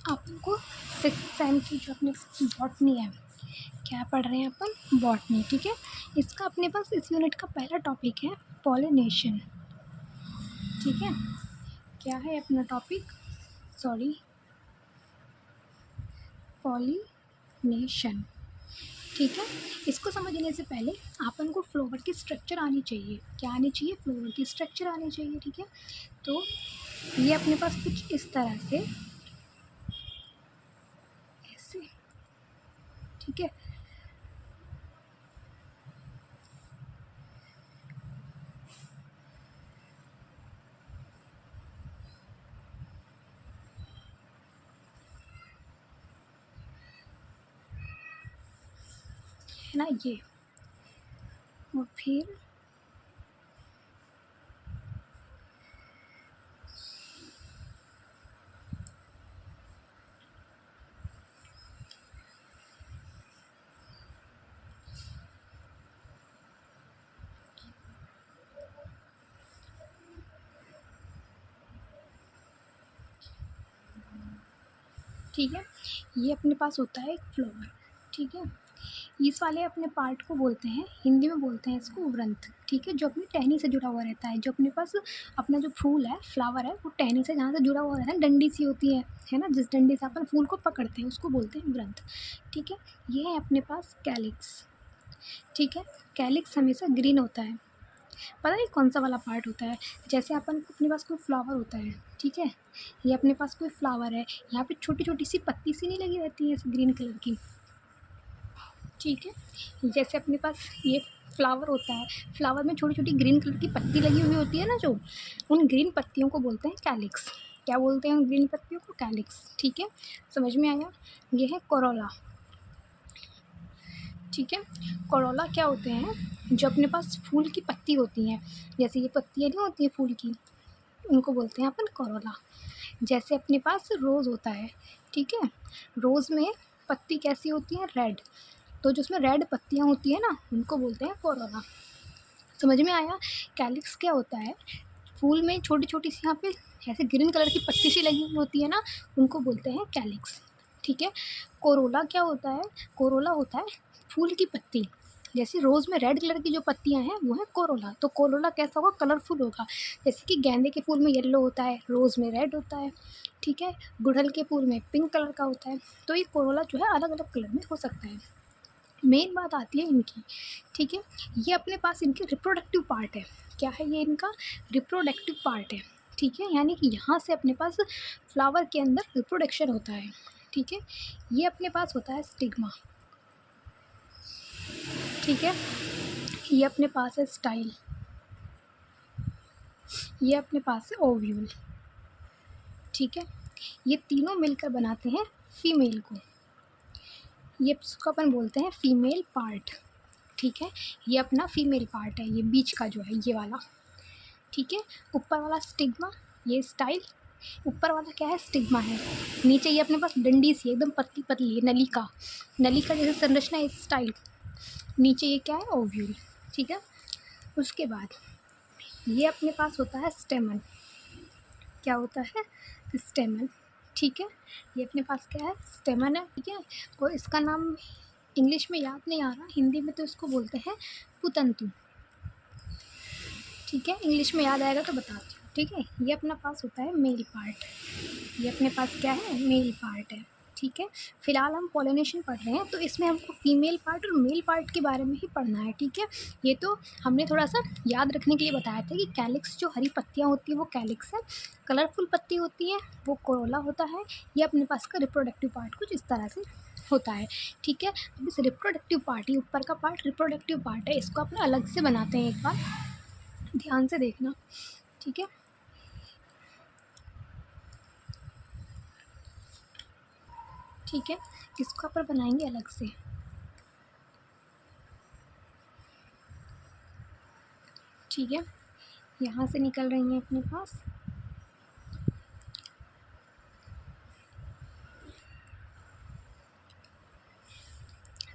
अपन को six time की जो अपने बॉटनी है, क्या पढ़ रहे हैं अपन? बॉटनी, ठीक है। इसका अपने पास इस यूनिट का पहला टॉपिक है पॉलिनेशन, ठीक है। क्या है अपना टॉपिक? सॉरी, पॉलिनेशन, ठीक है। इसको समझने से पहले अपन को फ्लावर की स्ट्रक्चर आनी चाहिए। क्या आनी चाहिए? फ्लावर की स्ट्रक्चर आनी चाहिए, ठीक है। तो ये अपने पास कुछ इस तरह से ऐसे, ठीक है। है ना ये, और फिर ठीक है, ये अपने पास होता है एक फ्लावर, ठीक है। इस वाले अपने पार्ट को बोलते हैं, हिंदी में बोलते हैं इसको वृंत, ठीक है, जो अपनी टहनी से जुड़ा हुआ रहता है। जो अपने पास अपना जो फूल है, फ्लावर है, वो टहनी से जहाँ से जुड़ा हुआ रहता है, डंडी सी होती है ना, जिस डंडी से अपन फूल को पकड़ते हैं उसको बोलते हैं वृंत, ठीक है। ये है अपने पास कैलिक्स, ठीक है। कैलिक्स हमेशा ग्रीन होता है, पता नहीं कौन सा वाला पार्ट होता है। जैसे अपन अपने पास कोई फ्लावर होता है, ठीक है, ये अपने पास कोई फ्लावर है, यहाँ पे छोटी छोटी सी पत्ती सी नहीं लगी रहती है ग्रीन कलर की, ठीक है। जैसे अपने पास ये फ्लावर होता है, फ्लावर में छोटी छोटी ग्रीन कलर की पत्ती लगी हुई होती है ना, जो उन ग्रीन पत्तियों को बोलते हैं कैलिक्स। क्या बोलते हैं उन ग्रीन पत्तियों को? कैलिक्स, ठीक है। समझ में आया? ये है कोरोला, ठीक है। कोरोला क्या होते हैं? जो अपने पास फूल की पत्ती होती हैं, जैसे ये पत्तियाँ नहीं होती हैं फूल की, उनको बोलते हैं अपन कोरोला। जैसे अपने पास रोज़ होता है, ठीक है, रोज़ में पत्ती कैसी होती है? रेड, तो जो उसमें रेड पत्तियाँ होती है ना, उनको बोलते हैं कोरोला। समझ में आया? कैलिक्स क्या होता है? फूल में छोटी छोटी सी यहाँ पे ऐसे ग्रीन कलर की पत्ती सी लगी हुई होती है ना, उनको बोलते हैं कैलिक्स, ठीक है। कोरोला क्या होता है? कोरोला होता है फूल की पत्ती, जैसे रोज़ में रेड कलर की जो पत्तियाँ हैं वो है कोरोला। तो कोरोला कैसा होगा? कलरफुल होगा, जैसे कि गेंदे के फूल में येलो होता है, रोज़ में रेड होता है, ठीक है, गुड़हल के फूल में पिंक कलर का होता है। तो ये कोरोला जो है अलग अलग कलर में हो सकता है। मेन बात आती है इनकी, ठीक है। ये अपने पास इनके रिप्रोडक्टिव पार्ट है। क्या है ये? इनका रिप्रोडक्टिव पार्ट है, ठीक है। यानी कि यहाँ से अपने पास फ्लावर के अंदर रिप्रोडक्शन होता है, ठीक है। ये अपने पास होता है स्टिग्मा, ठीक है। ये अपने पास है स्टाइल, ये अपने पास है ओव्यूल, ठीक है। ये तीनों मिलकर बनाते हैं फीमेल को, ये इसको अपन बोलते हैं फीमेल पार्ट, ठीक है। ये अपना फीमेल पार्ट है, ये बीच का जो है ये वाला, ठीक है। ऊपर वाला स्टिग्मा, ये स्टाइल, ऊपर वाला क्या है? स्टिग्मा है। नीचे ये अपने पास डंडी सी एकदम पतली पतली है, नली का जैसे संरचना है, स्टाइल। नीचे ये क्या है? ओव्यूल, ठीक है। उसके बाद ये अपने पास होता है स्टेमन। क्या होता है? स्टेमन, ठीक है। ये अपने पास क्या है? स्टेमन है, ठीक है। और इसका नाम इंग्लिश में याद नहीं आ रहा, हिंदी में तो इसको बोलते हैं पुतंतु, ठीक है। इंग्लिश में याद आएगा तो बताती हूँ, ठीक है। ये अपना पास होता है मेल पार्ट, ये अपने पास क्या है? मेल पार्ट है, ठीक है। फिलहाल हम पॉलिनेशन पढ़ रहे हैं, तो इसमें हमको फीमेल पार्ट और मेल पार्ट के बारे में ही पढ़ना है, ठीक है। ये तो हमने थोड़ा सा याद रखने के लिए बताया था कि कैलिक्स जो हरी पत्तियाँ होती है वो कैलिक्स है, कलरफुल पत्ती होती है वो कोरोला होता है। ये अपने पास का रिप्रोडक्टिव पार्ट कुछ इस तरह से होता है, ठीक है। अब इस रिप्रोडक्टिव पार्ट, ये ऊपर का पार्ट रिप्रोडक्टिव पार्ट है, इसको अपना अलग से बनाते हैं, एक बार ध्यान से देखना, ठीक है। ठीक है, इसको अपन बनाएंगे अलग से, ठीक है। यहाँ से निकल रही हैं अपने पास,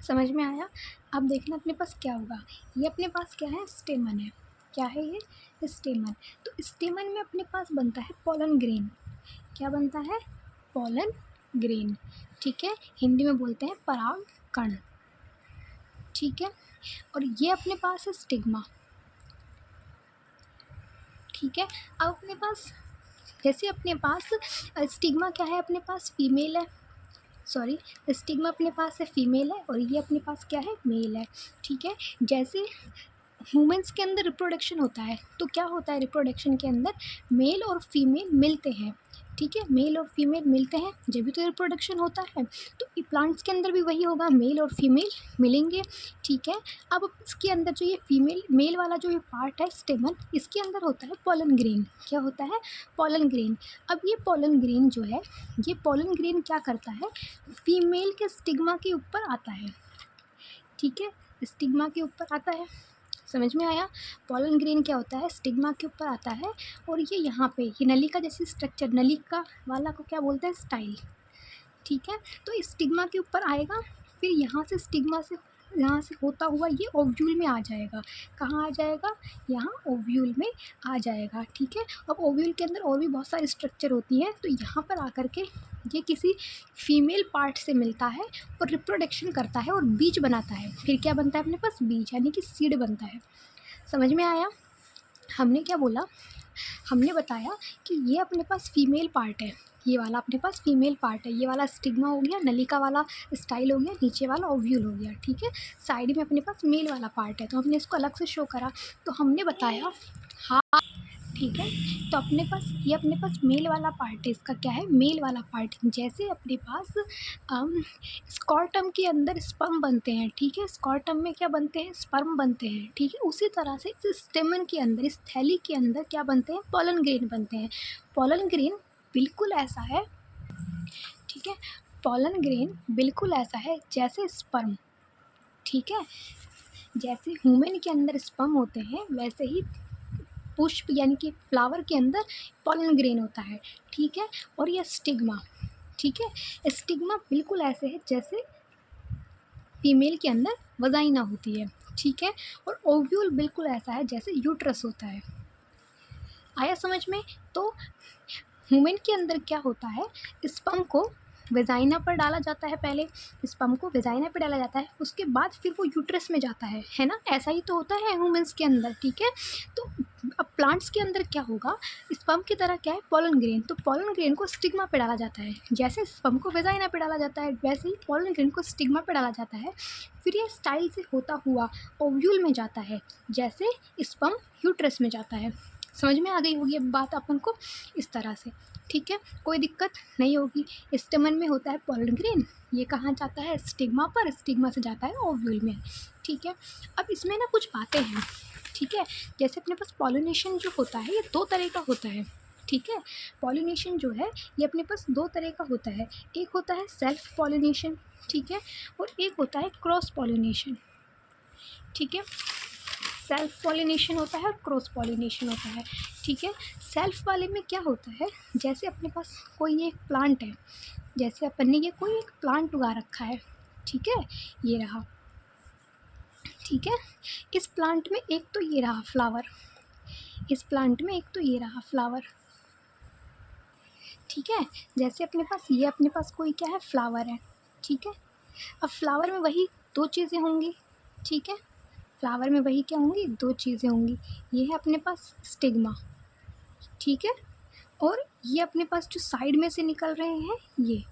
समझ में आया? अब देखना अपने पास क्या होगा। ये अपने पास क्या है? स्टेमन है। क्या है ये? स्टेमन। तो स्टेमन में अपने पास बनता है पॉलन ग्रेन। क्या बनता है? पॉलन ग्रेन, ठीक है, हिंदी में बोलते हैं पराग कण, ठीक है। और ये अपने पास है स्टिग्मा, ठीक है। अब अपने पास जैसे अपने पास स्टिग्मा क्या है, अपने पास फीमेल है, सॉरी, स्टिग्मा अपने पास है फीमेल है और ये अपने पास क्या है, मेल है, ठीक है। जैसे ह्यूमंस के अंदर रिप्रोडक्शन होता है तो क्या होता है, रिप्रोडक्शन के अंदर मेल और फीमेल मिलते हैं, ठीक है, मेल और फीमेल मिलते हैं जब भी तो रिप्रोडक्शन होता है। तो प्लांट्स के अंदर भी वही होगा, मेल और फीमेल मिलेंगे, ठीक है। अब इसके अंदर जो ये फीमेल मेल वाला जो ये पार्ट है स्टेमन, इसके अंदर होता है पोलन ग्रेन, क्या होता है, पोलन ग्रेन। अब ये पोलन ग्रेन जो है, ये पोलन ग्रेन क्या करता है, फीमेल के स्टिग्मा के ऊपर आता है, ठीक है, स्टिग्मा के ऊपर आता है, समझ में आया। पोलन ग्रेन क्या होता है, स्टिग्मा के ऊपर आता है और ये यहाँ पे ये नलिका जैसी स्ट्रक्चर, नलिका वाला को क्या बोलते हैं, स्टाइल, ठीक है। तो इस स्टिग्मा के ऊपर आएगा, फिर यहाँ से स्टिग्मा से यहाँ से होता हुआ ये ओव्यूल में आ जाएगा, कहाँ आ जाएगा, यहाँ ओव्यूल में आ जाएगा, ठीक है। अब ओव्यूल के अंदर और भी बहुत सारी स्ट्रक्चर होती हैं, तो यहाँ पर आकर के ये किसी फीमेल पार्ट से मिलता है और रिप्रोडक्शन करता है और बीज बनाता है, फिर क्या बनता है अपने पास, बीज, यानी कि सीड बनता है। समझ में आया। हमने क्या बोला, हमने बताया कि ये अपने पास फीमेल पार्ट है, ये वाला अपने पास फीमेल पार्ट है, ये वाला स्टिग्मा हो गया, नलिका वाला स्टाइल हो गया, नीचे वाला ओव्यूल हो गया, ठीक है। साइड में अपने पास मेल वाला पार्ट है, तो हमने इसको अलग से शो करा, तो हमने बताया, हाँ, ठीक है। तो अपने पास ये अपने पास मेल वाला पार्ट है, इसका क्या है, मेल वाला पार्ट। जैसे अपने पास स्कॉर्टम के अंदर स्पर्म बनते हैं, ठीक है, स्कॉर्टम में क्या बनते हैं, स्पर्म बनते हैं, ठीक है, उसी तरह से इस स्टेमन के अंदर, इस थैली के अंदर क्या बनते हैं, पोलन ग्रेन बनते हैं। पोलन ग्रेन बिल्कुल ऐसा है, ठीक है, पोलन ग्रेन बिल्कुल ऐसा है जैसे स्पर्म, ठीक है, जैसे ह्यूमन के अंदर स्पर्म होते हैं वैसे ही पुष्प यानी कि फ्लावर के अंदर पोलन ग्रेन होता है, ठीक है। और ये स्टिग्मा, ठीक है, स्टिग्मा बिल्कुल ऐसे है जैसे फीमेल के अंदर वजाइना होती है, ठीक है। और ओव्यूल बिल्कुल ऐसा है जैसे यूट्रस होता है। आया समझ में। तो ह्यूमन के अंदर क्या होता है, स्पर्म को वेजाइना पर डाला जाता है, पहले स्पर्म को वेजाइना पर डाला जाता है, उसके बाद फिर वो यूट्रस में जाता है ना, ऐसा ही तो होता है ह्यूमंस के अंदर, ठीक है। तो अब प्लांट्स के अंदर क्या होगा, स्पर्म की तरह क्या है, पोलन ग्रेन, तो पोलन ग्रेन को स्टिग्मा पे डाला जाता है, जैसे स्पर्म को वेजाइना पे डाला जाता है वैसे ही पोलन ग्रेन को स्टिग्मा पे डाला जाता है, फिर ये स्टाइल से होता हुआ ओव्यूल में जाता है, जैसे स्पर्म यूट्रस में जाता है। समझ में आ गई होगी अब बात अपन को, इस तरह से, ठीक है, कोई दिक्कत नहीं होगी। स्टेमन में होता है पोलन ग्रेन, ये कहाँ जाता है, स्टिग्मा पर, स्टिग्मा से जाता है ओव्यूल में, ठीक है। अब इसमें ना कुछ बातें हैं, ठीक है, जैसे अपने पास पॉलिनेशन जो होता है ये दो तरह का होता है, ठीक है। पॉलिनेशन जो है ये अपने पास दो तरह का होता है, एक होता है सेल्फ पॉलिनेशन, ठीक है, और एक होता है क्रॉस पॉलिनेशन, ठीक है। सेल्फ पॉलिनेशन होता है और क्रॉस पॉलिनेशन होता है, ठीक है। सेल्फ वाले में क्या होता है, जैसे अपने पास कोई एक प्लांट है, जैसे अपन ने ये कोई एक प्लांट उगा रखा है, ठीक है, ये रहा, ठीक है। इस प्लांट में एक तो ये रहा फ्लावर, इस प्लांट में एक तो ये रहा फ्लावर, ठीक है। जैसे अपने पास ये अपने पास कोई क्या है, फ्लावर है, ठीक है। अब फ्लावर में वही दो चीज़ें होंगी, ठीक है, फ्लावर में वही क्या होंगी, दो चीज़ें होंगी, ये है अपने पास स्टिग्मा, ठीक है, और ये अपने पास जो साइड में से निकल रहे हैं ये,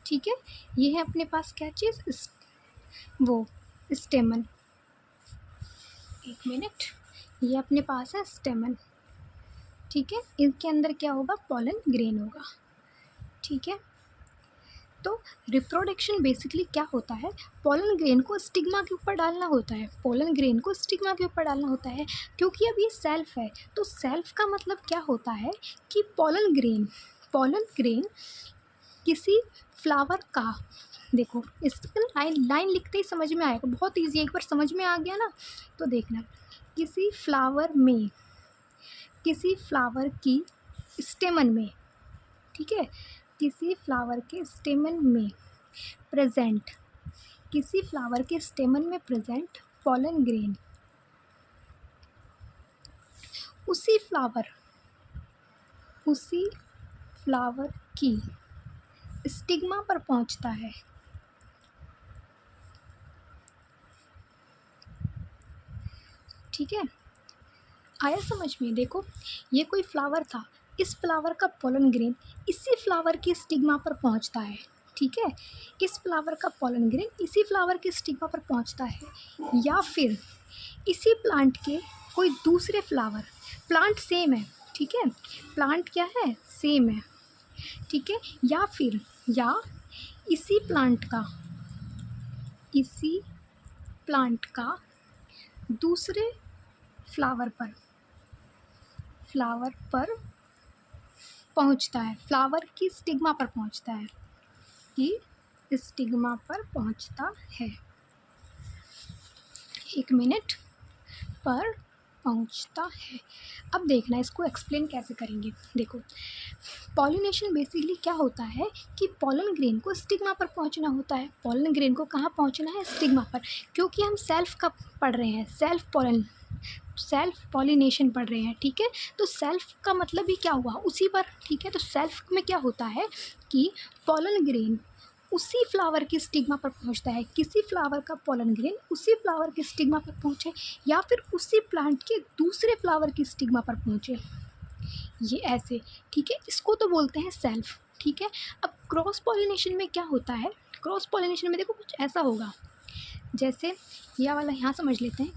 ठीक है, ये है अपने पास क्या चीज़, वो स्टेमन, एक मिनट, ये अपने पास है स्टेमन, ठीक है। इनके अंदर क्या होगा, पोलन ग्रेन होगा, ठीक है। तो रिप्रोडक्शन बेसिकली क्या होता है, पोलन ग्रेन को स्टिग्मा के ऊपर डालना होता है, पोलन ग्रेन को स्टिग्मा के ऊपर डालना होता है, क्योंकि अब ये सेल्फ है, तो सेल्फ का मतलब क्या होता है कि पोलन ग्रेन किसी फ्लावर का, देखो इस लाइन लाइन लिखते ही समझ में आएगा, बहुत ईजी, एक बार समझ में आ गया ना तो देखना, किसी फ्लावर की स्टेमन में, ठीक है, किसी फ्लावर के स्टेमन में प्रेजेंट, किसी फ्लावर के स्टेमन में प्रेजेंट पोलन ग्रेन, उसी फ्लावर की स्टिग्मा पर पहुंचता है। ठीक है, आया समझ में? देखो ये कोई फ्लावर था, इस फ्लावर का पोलन ग्रेन इसी फ्लावर की स्टिग्मा पर पहुंचता है। ठीक है, इस फ्लावर का पोलन ग्रेन इसी फ्लावर की स्टिग्मा पर पहुंचता है, या फिर इसी प्लांट के कोई दूसरे फ्लावर, प्लांट सेम है, ठीक है, प्लांट क्या है, सेम है, ठीक है, या फिर या इसी प्लांट का, इसी प्लांट का दूसरे फ्लावर पर, फ्लावर पर पहुंचता है, फ्लावर की स्टिग्मा पर पहुंचता है, कि स्टिग्मा पर पहुंचता है, एक मिनट, पर पहुंचता है। अब देखना इसको एक्सप्लेन कैसे करेंगे। देखो पॉलिनेशन बेसिकली क्या होता है कि पोलन ग्रेन को स्टिग्मा पर पहुंचना होता है। पोलन ग्रेन को कहाँ पहुंचना है, स्टिग्मा पर, क्योंकि हम सेल्फ का पढ़ रहे हैं, सेल्फ पॉलिनेशन पढ़ रहे हैं। ठीक है, तो सेल्फ का मतलब ही क्या हुआ, उसी पर। ठीक है, तो सेल्फ में क्या होता है कि पोलन ग्रेन उसी फ्लावर की स्टिग्मा पर पहुंचता है, किसी फ्लावर का पोलन ग्रेन उसी फ्लावर की स्टिग्मा पर पहुंचे, या फिर उसी प्लांट के दूसरे फ्लावर की स्टिग्मा पर पहुंचे, ये ऐसे। ठीक है, इसको तो बोलते हैं सेल्फ। ठीक है, अब क्रॉस पॉलिनेशन में क्या होता है, क्रॉस पॉलिनेशन में देखो कुछ ऐसा होगा, जैसे यह वाला यहाँ समझ लेते हैं,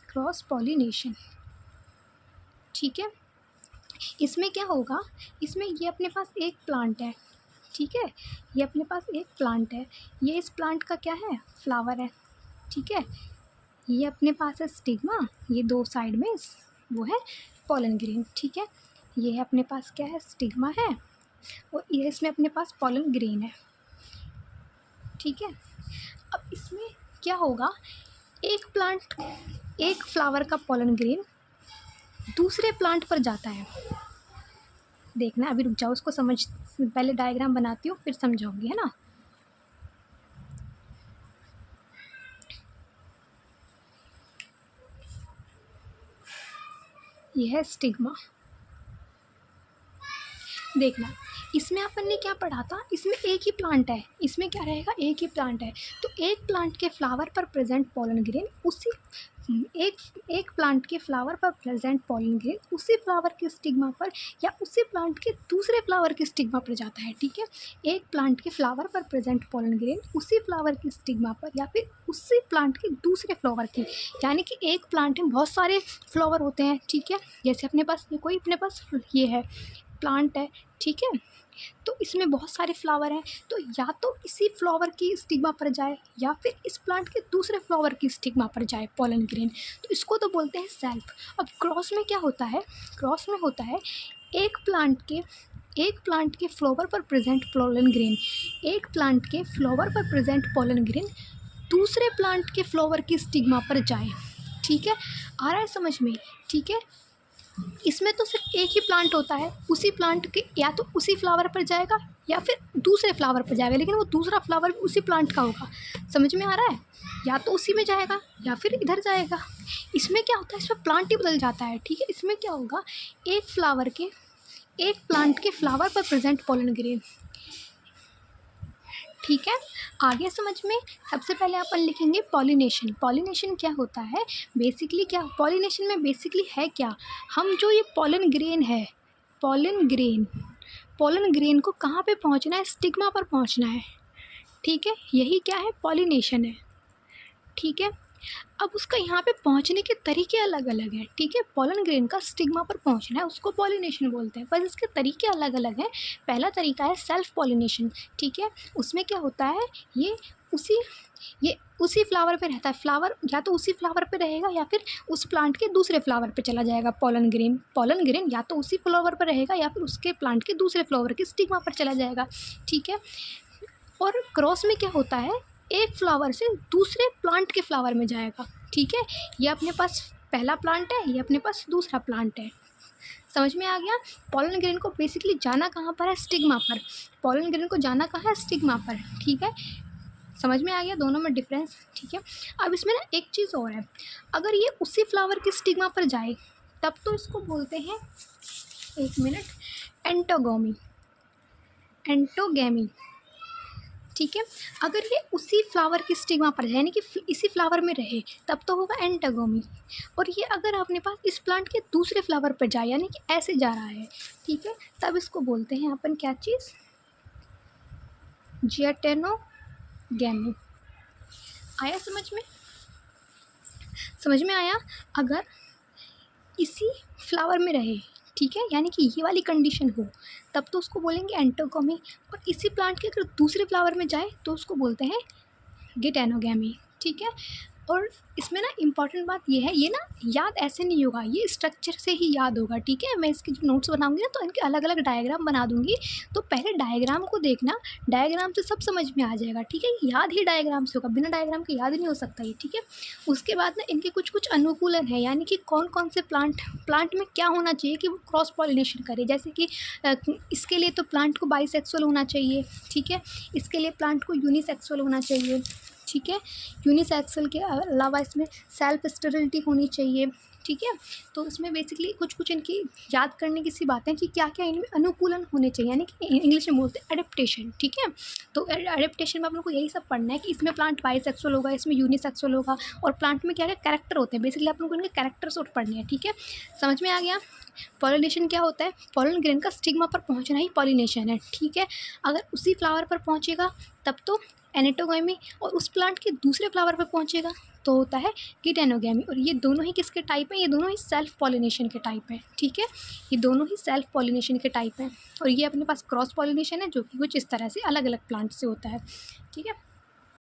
क्रॉस पॉलिनेशन। ठीक है, इसमें क्या होगा, इसमें ये अपने पास एक प्लांट है, ठीक है, ये अपने पास एक प्लांट है, ये इस प्लांट का क्या है, फ्लावर है। ठीक है, ये अपने पास है स्टिग्मा, ये दो साइड में वो है पोलन ग्रेन। ठीक है, ये अपने पास क्या है, स्टिग्मा है, और ये इसमें अपने पास पोलन ग्रेन है। ठीक है, अब इसमें क्या होगा, एक प्लांट, एक फ्लावर का पोलन ग्रेन दूसरे प्लांट पर जाता है। देखना, अभी रुक जाओ, उसको समझ, पहले डायग्राम बनाती हूँ फिर समझाऊंगी, है ना। यह है स्टिग्मा। देखना, इसमें अपन ने क्या पढ़ा था, इसमें एक ही प्लांट है, इसमें क्या रहेगा, एक ही प्लांट है, तो एक प्लांट के फ्लावर पर प्रेजेंट पोलन ग्रेन उसी एक प्लांट के फ्लावर पर प्रेजेंट पोलन ग्रेन उसी फ्लावर के स्टिग्मा पर या उसी प्लांट के दूसरे फ्लावर के स्टिग्मा पर जाता है। ठीक है, एक प्लांट के फ्लावर पर प्रेजेंट पोलन ग्रेन उसी फ्लावर के स्टिग्मा पर या फिर उसी प्लांट के दूसरे फ्लावर की, यानी कि एक प्लांट में बहुत सारे फ्लावर होते हैं। ठीक है, जैसे अपने पास ये कोई अपने पास ये है प्लांट है, ठीक है, तो इसमें बहुत सारे फ्लावर हैं, तो या तो इसी फ्लावर की स्टिग्मा पर जाए या फिर इस प्लांट के दूसरे फ्लावर की स्टिग्मा पर जाए पोलन ग्रेन, तो इसको तो बोलते हैं सेल्फ। अब क्रॉस में क्या होता है, क्रॉस में होता है एक प्लांट के फ्लावर पर प्रेजेंट पोलन ग्रेन, एक प्लांट के फ्लावर पर प्रेजेंट पोलन ग्रेन दूसरे प्लांट के फ्लावर की स्टिग्मा पर जाए। ठीक है, आ रहा है समझ में। ठीक है, इसमें तो सिर्फ एक ही प्लांट होता है, उसी प्लांट के या तो उसी फ्लावर पर जाएगा या फिर दूसरे फ्लावर पर जाएगा, लेकिन वो दूसरा फ्लावर भी उसी प्लांट का होगा। समझ में आ रहा है, या तो उसी में जाएगा या फिर इधर जाएगा। इसमें क्या होता है, इसमें प्लांट ही बदल जाता है। ठीक है, इसमें क्या होगा, एक प्लांट के फ्लावर पर प्रेजेंट पोलन ग्रेन। ठीक है, आगे समझ में। सबसे पहले अपन लिखेंगे पॉलिनेशन। पॉलिनेशन क्या होता है, बेसिकली क्या पॉलिनेशन में बेसिकली है क्या, हम जो ये पोलन ग्रेन है, पोलन ग्रेन को कहाँ पे पहुँचना है, स्टिग्मा पर पहुँचना है। ठीक है, यही क्या है, पॉलिनेशन है। ठीक है, अब उसका यहाँ पे पहुँचने के तरीके अलग अलग हैं। ठीक है, पोलन ग्रेन का स्टिग्मा पर पहुँचना है, उसको पॉलिनेशन बोलते हैं, पर इसके तरीके अलग अलग हैं। पहला तरीका है सेल्फ पॉलिनेशन। ठीक है, उसमें क्या होता है, ये उसी फ्लावर पे रहता है, फ्लावर या तो उसी फ्लावर पे रहेगा या फिर उस प्लांट के दूसरे फ्लावर पे चला जाएगा। पोलन ग्रेन या तो उसी फ्लावर पर रहेगा या फिर उसके प्लांट के दूसरे फ्लावर के स्टिग्मा पर चला जाएगा। ठीक है, और क्रॉस में क्या होता है, एक फ्लावर से दूसरे प्लांट के फ्लावर में जाएगा। ठीक है, ये अपने पास पहला प्लांट है, ये अपने पास दूसरा प्लांट है। समझ में आ गया। पोलन ग्रेन को बेसिकली जाना कहाँ पर है, स्टिग्मा पर। पोलन ग्रेन को जाना कहाँ है, स्टिग्मा पर। ठीक है, समझ में आ गया दोनों में डिफरेंस। ठीक है, अब इसमें ना एक चीज़ और है, अगर ये उसी फ्लावर के स्टिग्मा पर जाए तब तो इसको बोलते हैं, एक मिनट, एंटोगोमी। एंटोगैमी, ठीक है। अगर ये उसी फ्लावर की स्टिग्मा पर है यानी कि इसी फ्लावर में रहे तब तो होगा एंटागोमी। और ये अगर अपने पास इस प्लांट के दूसरे फ्लावर पर जाए यानी कि ऐसे जा रहा है, ठीक है, तब इसको बोलते हैं अपन क्या चीज़, जियाटेनोगैमी। आया समझ में? समझ में आया? अगर इसी फ्लावर में रहे, ठीक है, यानी कि ये वाली कंडीशन हो, तब तो उसको बोलेंगे एंटोगोमी। और इसी प्लांट के अगर दूसरे फ्लावर में जाए तो उसको बोलते हैं गिटेनोगैमी, ठीक है। और इसमें ना इम्पॉर्टेंट बात ये है, ये ना याद ऐसे नहीं होगा, ये स्ट्रक्चर से ही याद होगा, ठीक है। मैं इसके जो नोट्स बनाऊंगी ना तो इनके अलग अलग डायग्राम बना दूंगी, तो पहले डायग्राम को देखना, डायग्राम से सब समझ में आ जाएगा, ठीक है। याद ही डायग्राम से होगा, बिना डायग्राम के याद नहीं हो सकता ये, ठीक है। उसके बाद ना इनके कुछ कुछ अनुकूलन है, यानी कि कौन कौन से प्लांट में क्या होना चाहिए कि वो क्रॉस पॉलिनेशन करे। जैसे कि इसके लिए तो प्लांट को बाइसेक्सुअल होना चाहिए, ठीक है। इसके लिए प्लांट को यूनिसेक्सुअल होना चाहिए, ठीक है। यूनिसेक्सुअल के अलावा इसमें सेल्फ स्टेरिलिटी होनी चाहिए, ठीक है। तो इसमें बेसिकली कुछ कुछ इनकी याद करने की सी बातें कि क्या क्या इनमें अनुकूलन होने चाहिए, यानी कि इंग्लिश में बोलते हैं एडेप्टेशन, ठीक है। तो एडेप्टेशन में आप लोग को यही सब पढ़ना है कि इसमें प्लांट बाइसेक्सुअल होगा, इसमें यूनिसेक्सुअल होगा, और प्लांट में क्या क्या कैरेक्टर होते हैं, बेसिकली आप लोग को इनके कैरेक्टर्स और पढ़ने हैं, ठीक है। समझ में आ गया? पॉलिनेशन क्या होता है? पॉलन ग्रेन का स्टिग्मा पर पहुंचना ही पॉलिनेशन है, ठीक है। अगर उसी फ्लावर पर पहुंचेगा तब तो एनेटोगैमी, और उस प्लांट के दूसरे फ्लावर पर पहुंचेगा तो होता है गिटेनोगैमी। और ये दोनों ही किसके टाइप हैं? ये दोनों ही सेल्फ पॉलिनेशन के टाइप हैं, ठीक है। ये दोनों ही सेल्फ पॉलिनेशन के टाइप हैं। और ये अपने पास क्रॉस पॉलिनेशन है जो कि कुछ इस तरह से अलग अलग प्लांट से होता है, ठीक है।